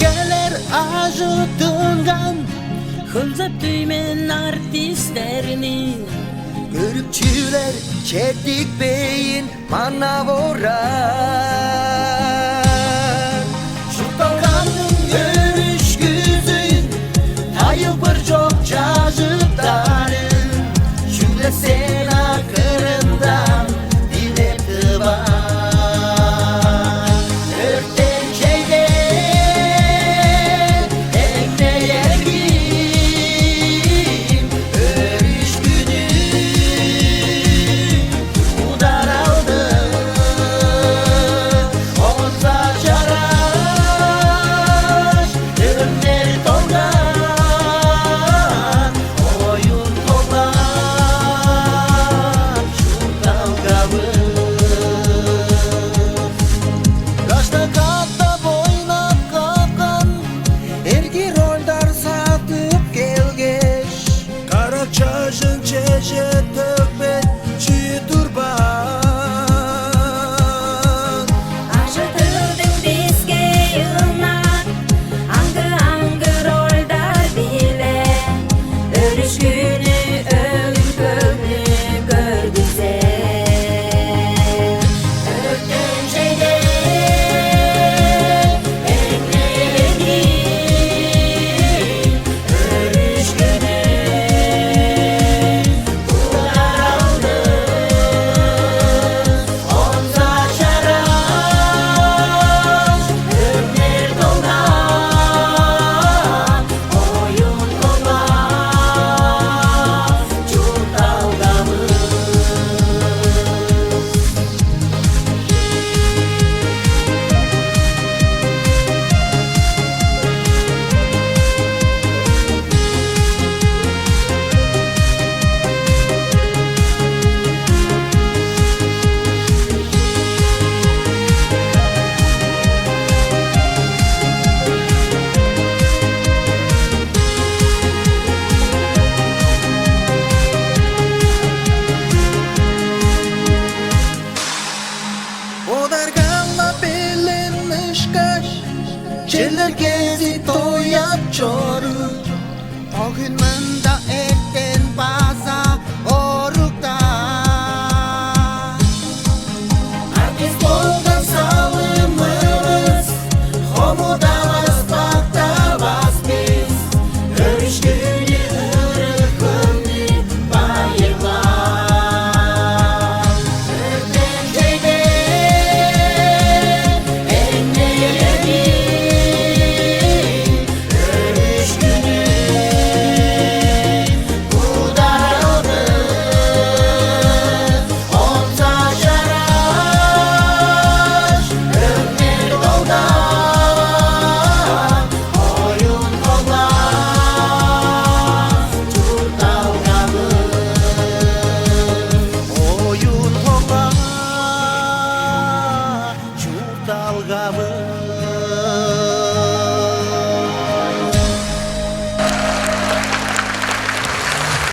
Özgeler ajıtılgan Hılzap düymen artistlerini Görükçüler çedik beyin manavora Şu tokanın görüş güzün Ayıp bir çok cazıptarın Şüyle sen akırından dilep tıban Örten şeyde ekmeğe giyim Örüş günü udar aldı Olsa çaraş Dönleri tolgan Oyun tolgan Şu kavgamı Kaçta katta boynap kalkan Ergi roldar satıp gelgeç Kara çarşın çeşe tökbet çiğ turban Aşıtıldın bizge yılmak Angı roldar bile Örüş günü öğün köklü gör güzel Örten şeyde ekmeğe giyim Örüş günü udar aldı Onza şarap Dönler dolgan Oyun olmaz Çok dalgamız Odarganla bilinmiş kaş Çeller gezi toyap çoru O gün manda